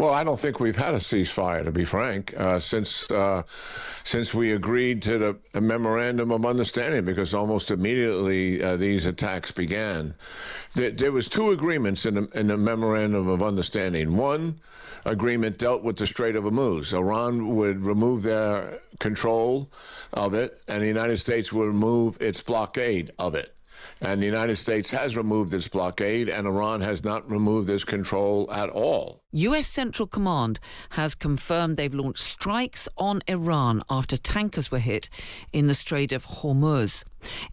Well, I don't think we've had a ceasefire, to be frank, since we agreed to the memorandum of understanding, because almost immediately these attacks began. There was two agreements in the memorandum of understanding. One agreement dealt with the Strait of Hormuz. Iran would remove their control of it, and the United States would remove its blockade of it. And the United States has removed its blockade, and Iran has not removed its control at all. US Central Command has confirmed they've launched strikes on Iran after tankers were hit in the Strait of Hormuz.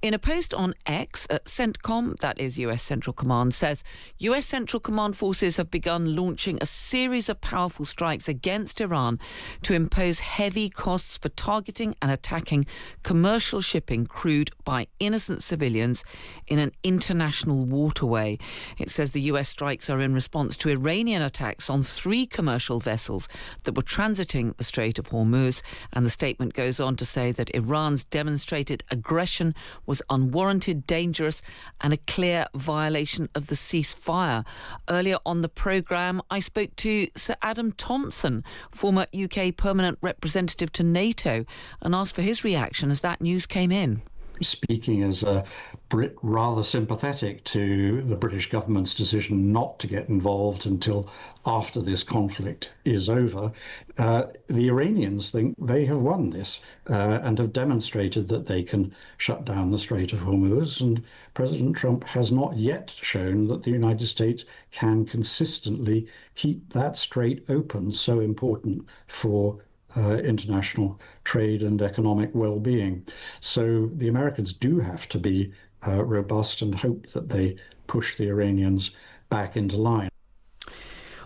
In a post on X, CENTCOM, that is US Central Command, says US Central Command forces have begun launching a series of powerful strikes against Iran to impose heavy costs for targeting and attacking commercial shipping crewed by innocent civilians in an international waterway. It says the US strikes are in response to Iranian attacks on 3 commercial vessels that were transiting the Strait of Hormuz, and the statement goes on to say that Iran's demonstrated aggression was unwarranted, dangerous and a clear violation of the ceasefire. Earlier on the programme, I spoke to Sir Adam Thompson, former UK permanent representative to NATO, and asked for his reaction as that news came in. Speaking as a Brit, rather sympathetic to the British government's decision not to get involved until after this conflict is over. The Iranians think they have won this and have demonstrated that they can shut down the Strait of Hormuz. And President Trump has not yet shown that the United States can consistently keep that strait open, so important for international trade and economic well-being. So the Americans do have to be robust and hope that they push the Iranians back into line.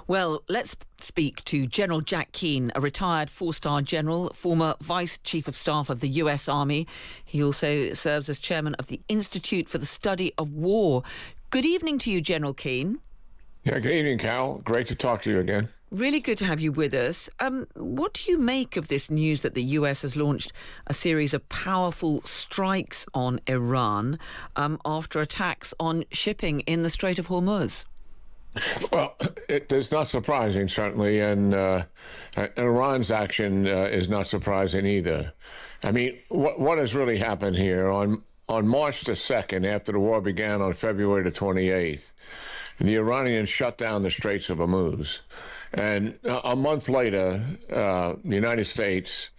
Well, let's speak to General Jack Keane, a retired 4-star general, former Vice Chief of Staff of the US Army. He also serves as chairman of the Institute for the Study of War. Good evening to you, General Keane. Yeah, good evening, Carole. Great to talk to you again. Really good to have you with us. What do you make of this news that the US has launched a series of powerful strikes on Iran after attacks on shipping in the Strait of Hormuz? Well, it's not surprising, certainly, and Iran's action is not surprising either. I mean, what has really happened here? On March the 2nd, after the war began on February the 28th, the Iranians shut down the Straits of Hormuz. And a month later, the United States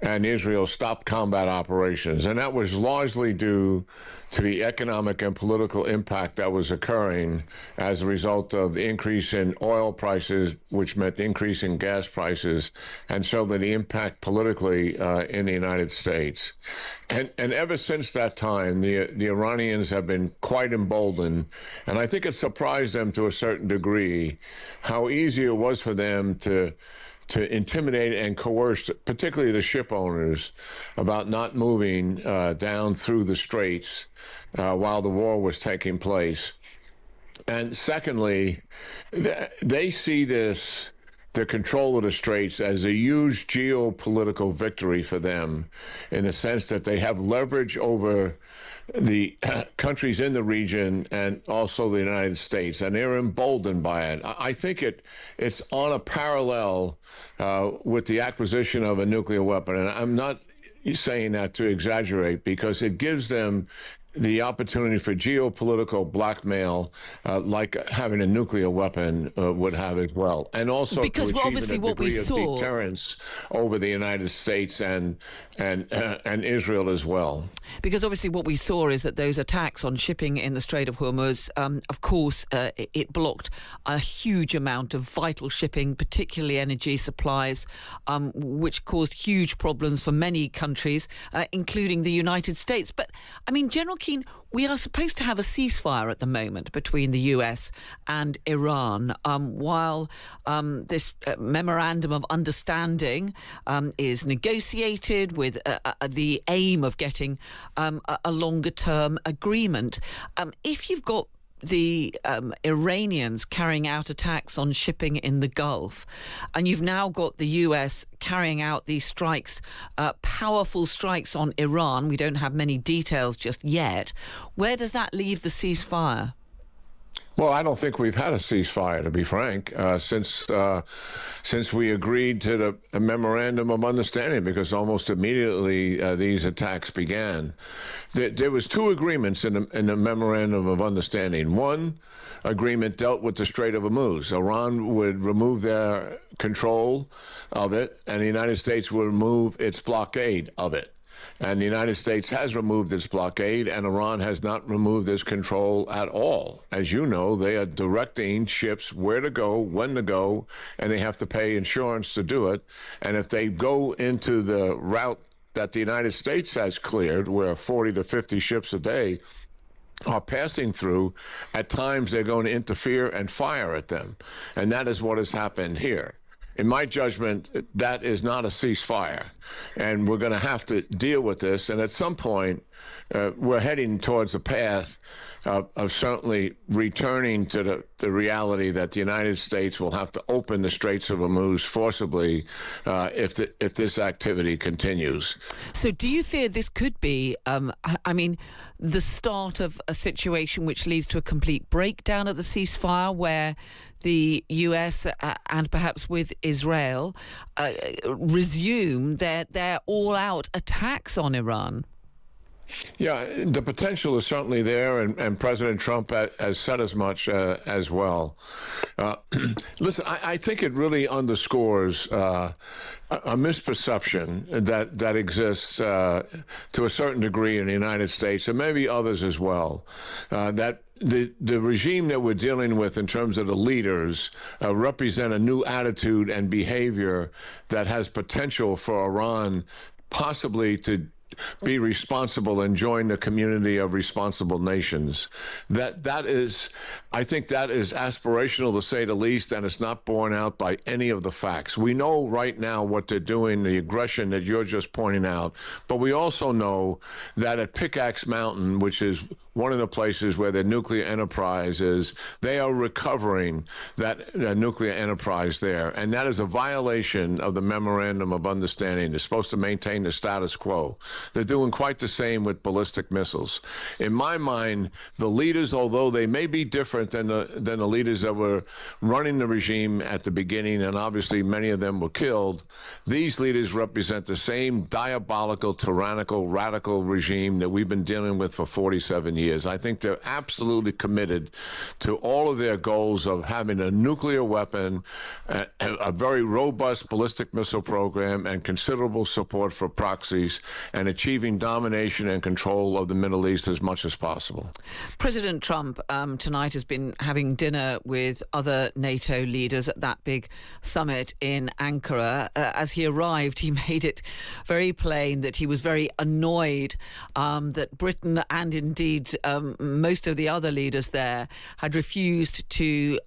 and Israel stopped combat operations. And that was largely due to the economic and political impact that was occurring as a result of the increase in oil prices, which meant the increase in gas prices, and so the impact politically in the United States. And ever since that time, the Iranians have been quite emboldened, and I think it surprised them to a certain degree how easy it was for them to intimidate and coerce, particularly the ship owners, about not moving down through the straits while the war was taking place. And secondly, they see the control of the straits as a huge geopolitical victory for them, in the sense that they have leverage over the countries in the region and also the United States, and they're emboldened by it. I think it's on a parallel with the acquisition of a nuclear weapon, and I'm not saying that to exaggerate, because it gives them the opportunity for geopolitical blackmail, like having a nuclear weapon would have as well, and also because to achieve a degree of deterrence over the United States and Israel as well. Because obviously what we saw is that those attacks on shipping in the Strait of Hormuz, of course, it blocked a huge amount of vital shipping, particularly energy supplies, which caused huge problems for many countries, including the United States. But, I mean, General Keane, we are supposed to have a ceasefire at the moment between the US and Iran, while this memorandum of understanding is negotiated with the aim of getting a longer-term agreement. If you've got the Iranians carrying out attacks on shipping in the Gulf, and you've now got the US carrying out these strikes, powerful strikes on Iran. We don't have many details just yet. Where does that leave the ceasefire? Well, I don't think we've had a ceasefire, to be frank, since we agreed to the memorandum of understanding, because almost immediately these attacks began. There was two agreements in the memorandum of understanding. One agreement dealt with the Strait of Hormuz. Iran would remove their control of it, and the United States would remove its blockade of it. And the United States has removed its blockade, and Iran has not removed its control at all. As you know, they are directing ships where to go, when to go, and they have to pay insurance to do it. And if they go into the route that the United States has cleared, where 40 to 50 ships a day are passing through, at times they're going to interfere and fire at them. And that is what has happened here. In my judgment, that is not a ceasefire, and we're going to have to deal with this. And at some point, we're heading towards a path of certainly returning to the reality that the United States will have to open the Straits of Hormuz forcibly if this activity continues. So do you fear this could be, the start of a situation which leads to a complete breakdown of the ceasefire, where the US and perhaps with Israel resume their all-out attacks on Iran? Yeah, the potential is certainly there, and President Trump has said as much as well. Listen, I think it really underscores a misperception that exists to a certain degree in the United States, and maybe others as well, that the regime that we're dealing with in terms of the leaders represent a new attitude and behavior that has potential for Iran possibly to be responsible and join the community of responsible nations. That is, I think that is aspirational to say the least, and it's not borne out by any of the facts. We know right now what they're doing, the aggression that you're just pointing out, but we also know that at Pickaxe Mountain, which is one of the places where the nuclear enterprise is, they are recovering that nuclear enterprise there. And that is a violation of the Memorandum of Understanding. They're supposed to maintain the status quo. They're doing quite the same with ballistic missiles. In my mind, the leaders, although they may be different than the leaders that were running the regime at the beginning, and obviously many of them were killed, these leaders represent the same diabolical, tyrannical, radical regime that we've been dealing with for 47 years. I think they're absolutely committed to all of their goals of having a nuclear weapon, a very robust ballistic missile program, and considerable support for proxies, and achieving domination and control of the Middle East as much as possible. President Trump tonight has been having dinner with other NATO leaders at that big summit in Ankara. As he arrived, he made it very plain that he was very annoyed that Britain and indeed most of the other leaders there had refused to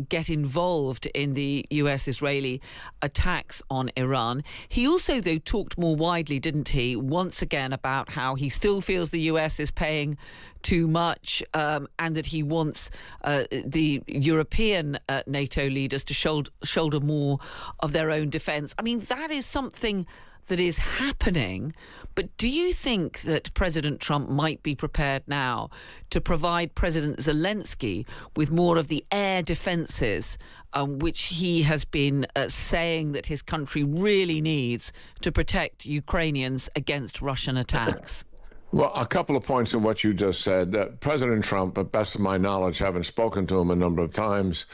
get involved in the US-Israeli attacks on Iran. He also, though, talked more widely, didn't he, once again about how he still feels the US is paying too much and that he wants the European NATO leaders to shoulder more of their own defence. I mean, that is something that is happening. But do you think that President Trump might be prepared now to provide President Zelensky with more of the air defences which he has been saying that his country really needs to protect Ukrainians against Russian attacks? Well, a couple of points in what you just said. President Trump, at best of my knowledge, having spoken to him a number of times,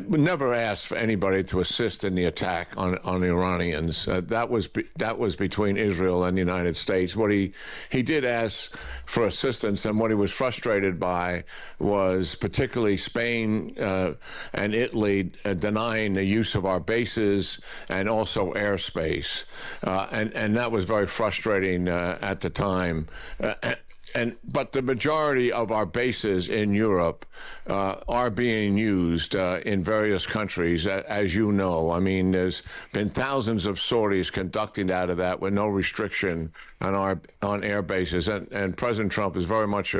never asked for anybody to assist in the attack on the Iranians. That was between Israel and the United States. What he did ask for assistance, and what he was frustrated by was particularly Spain and Italy denying the use of our bases and also airspace, and that was very frustrating at the time. But the majority of our bases in Europe are being used in various countries, as you know. I mean, there's been thousands of sorties conducted out of that with no restriction on air bases, and President Trump is very much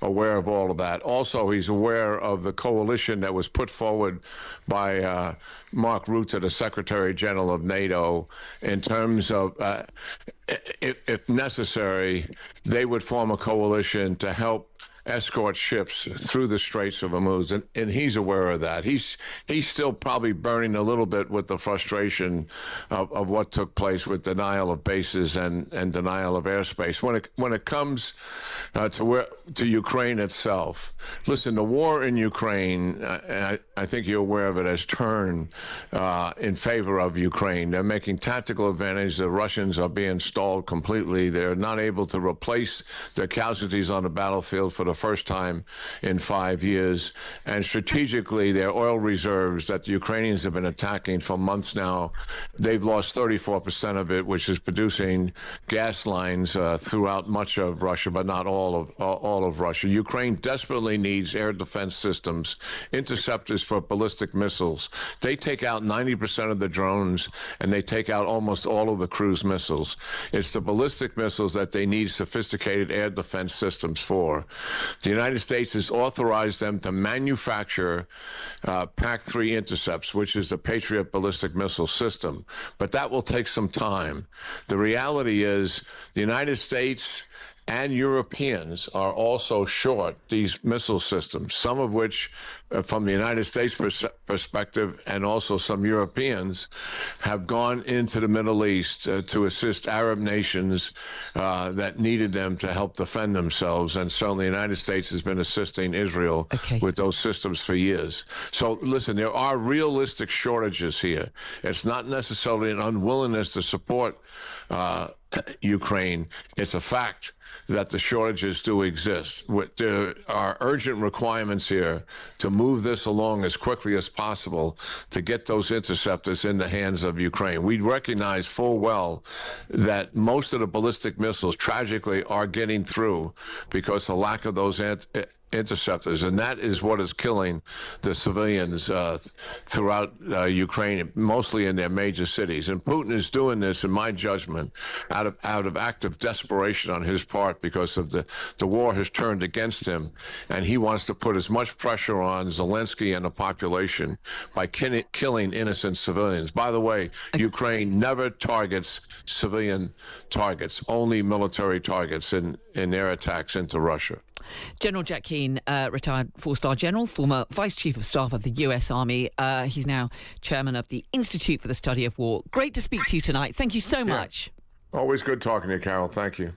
aware of all of that. Also, he's aware of the coalition that was put forward by Mark Rutte, the Secretary General of NATO, in terms of if necessary, they would form a coalition to help escort ships through the Straits of Hormuz, and he's aware of that. He's still probably burning a little bit with the frustration of what took place with denial of bases and denial of airspace. When it comes to Ukraine itself, listen, the war in Ukraine, I think you're aware of it, has turned in favor of Ukraine. They're making tactical advantage. The Russians are being stalled completely. They're not able to replace their casualties on the battlefield for the first time in 5 years. And strategically, their oil reserves that the Ukrainians have been attacking for months now, they've lost 34% of it, which is producing gas lines throughout much of Russia, but not all of Russia. Ukraine desperately needs air defense systems, interceptors for ballistic missiles. They take out 90% of the drones, and they take out almost all of the cruise missiles. It's the ballistic missiles that they need sophisticated air defense systems for. The United States has authorized them to manufacture PAC-3 intercepts, which is the Patriot ballistic missile system. But that will take some time. The reality is the United States and Europeans are also short these missile systems, some of which, from the United States perspective, and also some Europeans, have gone into the Middle East to assist Arab nations that needed them to help defend themselves. And certainly the United States has been assisting Israel with those systems for years. So listen, there are realistic shortages here. It's not necessarily an unwillingness to support Ukraine. It's a fact that the shortages do exist. There are urgent requirements here to move this along as quickly as possible to get those interceptors in the hands of Ukraine. We recognize full well that most of the ballistic missiles tragically are getting through because of the lack of those interceptors, and that is what is killing the civilians throughout Ukraine, mostly in their major cities. And Putin is doing this, in my judgment, out of active desperation on his part, because of the war has turned against him, and he wants to put as much pressure on Zelensky and the population by killing innocent civilians. By the way, Ukraine never targets civilian targets, only military targets in their attacks into Russia. General Jack Keane, retired four-star general, former Vice Chief of Staff of the US Army. He's now chairman of the Institute for the Study of War. Great to speak to you tonight. Thank you so much. Always good talking to you, Carole. Thank you.